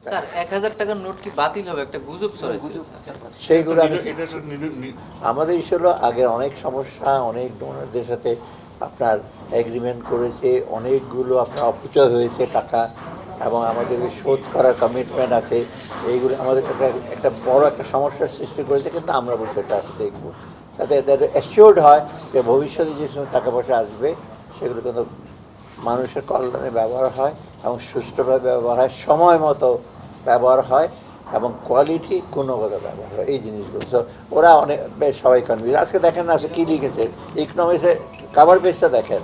Sir 1000 টাকার note কি বাতিল হবে? একটা গুজব ছড়াইছে। সেইগুলো আমাদের ইস্যু হলো আগে অনেক সমস্যা, অনেক ডোনারদের সাথে আপনার এগ্রিমেন্ট করেছে, অনেকগুলো আপনার অপচয় হয়েছে টাকা, এবং আমাদের শোধ করার কমিটমেন্ট আছে। এইগুলো আমাদের একটা বড় একটা সমস্যার সৃষ্টি করেছে, কিন্তু আমরা বলছি এটা দেখব, যাতে এদের অ্যাসিওর্ড হয় যে ভবিষ্যতে যে সময় টাকা পয়সা আসবে সেগুলো কিন্তু মানুষের কল্যাণে ব্যবহার হয় এবং সুষ্ঠুভাবে ব্যবহার হয়, সময় মতো ব্যবহার হয় এবং কোয়ালিটি গুণগত ব্যবহার হয়, এই জিনিসগুলো। সো ওরা অনেক বেশ সবাই কনভিন্স। আজকে দেখেন না আজকে কী লিখেছে ইকোনমিক্সে, কাভার পেজটা দেখেন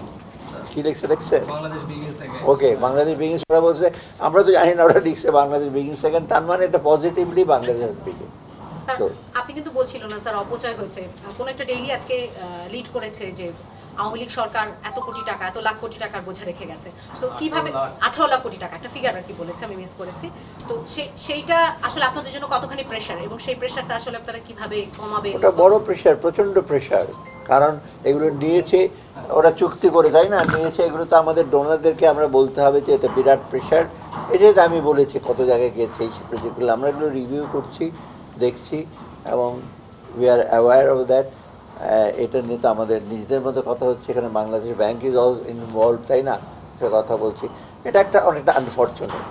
কী লিখছে দেখছে। ওকে, বাংলাদেশ বিগিংস ওরা বলছে, আমরা তো জানি না ওরা লিখছে বাংলাদেশ বিগিংস সেকেন্ড, তার মানে এটা পজিটিভলি বাংলাদেশ বিগিং। আপনি কিন্তু বলছিলেন না স্যার অপচয় হয়েছে, কোন একটা ডেইলি আজকে লিড করেছে যে আওয়ামী লীগ সরকার এত কোটি টাকা, এত লাখ কোটি টাকার বোঝা রেখে গেছে। তো কিভাবে 18 লাখ কোটি টাকা একটা ফিগার আর কি বলেছে, আমি মিস করেছি। তো সেইটা আসলে আপনাদের জন্য কতখানি প্রেশার, এবং সেই প্রেশারটা আসলে আপনারা কিভাবে কমাবে? ওটা বড় প্রেশার, প্রচণ্ড প্রেশার, কারণ এগুলো নিয়েছে ওরা চুক্তি করে, তাই না, নিয়েছে এগুলো। তো আমাদের ডোনারদেরকে আমরা বলতে হবে যে এটা বিরাট প্রেশার। এটাই তো আমি বলেছি কত জায়গায় গেছে এই প্রজেক্টগুলো, আমরা এগুলো রিভিউ করছি, দেখছি, এবং we are aware of that. এটা নিয়ে তো আমাদের নিজেদের মধ্যে কথা হচ্ছে, এখানে Bangladesh bank is all involve, তাই না, সে কথা বলছি। এটা একটা অনেকটা আনফর্চুনেট,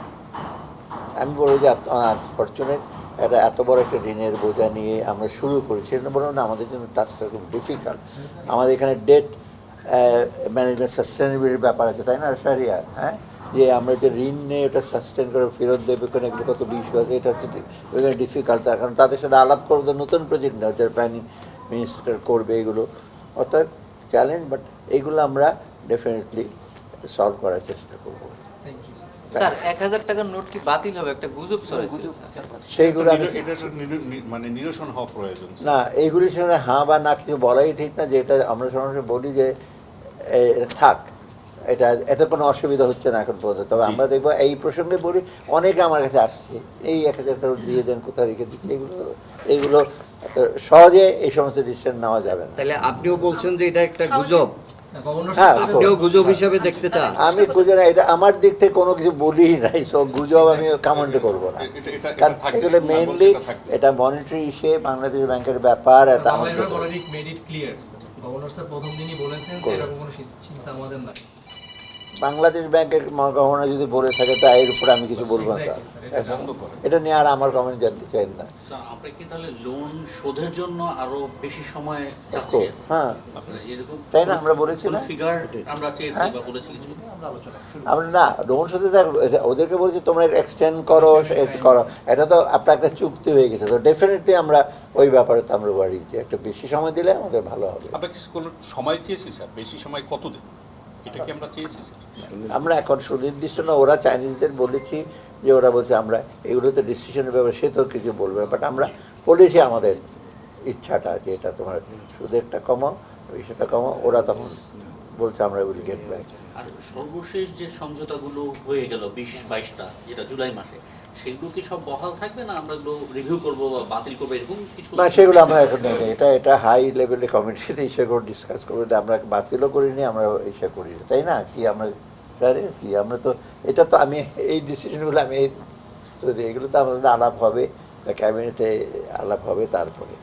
আমি বলবো যে আনফর্চুনেট। এটা এত বড় একটা ঋণের বোঝা নিয়ে আমরা শুরু করেছি, এটা বলবো না আমাদের জন্য টাস্কটা খুব ডিফিকাল্ট। আমাদের এখানে ডেট ম্যানেজমেন্ট সাস্টেনেবিলিটির ব্যাপার আছে, তাই না সারিয়া, হ্যাঁ, যে আমরা যে ঋণ নিয়ে ওটা সাস্টেন করে ফেরত দেবে কোনো, এগুলো কত ইস্যু আছে, এটা হচ্ছে ওইখানে ডিফিকাল্ট। তার কারণ তাদের সাথে আলাপ করবো, নতুন প্রজেক্ট নেওয়া যারা প্ল্যানিং মিনিস্টার করবে এগুলো, অর্থাৎ চ্যালেঞ্জ, বাট এইগুলো আমরা ডেফিনেটলি সলভ করার চেষ্টা করবো। স্যার 1000 টাকার নোট কি বাতিল হবে? একটা গুজব ছড়াইছে। সেইগুলো মানে নিরসন হওয়া প্রয়োজন না, এইগুলির সঙ্গে হ্যাঁ বা না কিছু বলাই ঠিক না, যে এটা আমরা সরাসরি বলি যে থাক, এতে কোনো অসুবিধা হচ্ছে না এখন পর্যন্ত। তবে আমরা দেখবো এই প্রসঙ্গে বলি, অনেকে আমার কাছে আসছে, এই 1000 টাকা দিয়ে দেন, কোথায় রেখে দিচ্ছে, এইগুলো সহজে এই সমস্ত ডিসিশন নেওয়া যাবে না। তাহলে আপনিও বলছেন যে এটা একটা গুজব, হ্যাঁ, গুজব হিসাবে দেখতে চান? আমি গুজব না, এটা আমার দিক থেকে কোনো কিছু বলি নাই, সব গুজব আমি কমেন্ট করবো না, কারণ এগুলো মেইনলি এটা মনিটারি ইস্যু, বাংলাদেশ ব্যাংকের ব্যাপার। এটা আমাদের বাংলাদেশ ব্যাংকের গভর্নর যদি বলে থাকে তা এর উপরে আমি কিছু বলবো না, এটা নিয়ে আর আমার কমেন্ট জানতে চাই না। আমরা কি তাহলে লোন শোধের জন্য আরো বেশি সময় হ্যাঁ, তাই না, আমরা বলেছি না, ফিগার আমরা চেয়েছি বা বলেছি কিছু আমরা না লোন শোধে ওদেরকে বলছি তোমরা এক্সটেন্ড করো, করো, এটা তো আপনার একটা চুক্তি হয়ে গেছে। তো ডেফিনেটলি আমরা ওই ব্যাপারে তো আমরা বাড়িয়েছি, একটা বেশি সময় দিলে আমাদের ভালো হবে। আমরা কোনো সময় চেয়েছি স্যার, বেশি সময় কতদিন, এটা কি আমরা চেয়েছি স্যার? আমরা এখন সুনির্দিষ্ট না, ওরা চাইনিজদের বলেছি যে, ওরা বলছে আমরা এগুলোতে ডিসিশনের ব্যাপারে সে তো কিছু বলবে, বাট আমরা বলেছি আমাদের ইচ্ছাটা যে এটা তোমার সুদেরটা কমাও, বিষয়টা কমাও। ওরা তখন বলছে আমরা উইল গেট ব্যাক। আর সর্বশেষ যে সমঝোতাগুলো হয়ে গেল 20-22টা, যেটা জুলাই মাসে, সেগুলো কি সব বহাল থাকবে না আমরা এগুলো রিভিউ করবো বা বাতিল করবো এরকম কিছু? না, সেগুলো আমরা এখন নেই, এটা হাই লেভেলে কমিটিতে সেগুলো ডিসকাস করবো। আমরা বাতিলও করিনি, আমরা ইসে করিনি, তাই না, কি আমরা কি আমরা তো এটা তো আমি এই ডিসিশনগুলো আমি তো এগুলো তো আমাদের আলাপ হবে, ক্যাবিনেটে আলাপ হবে তারপরে।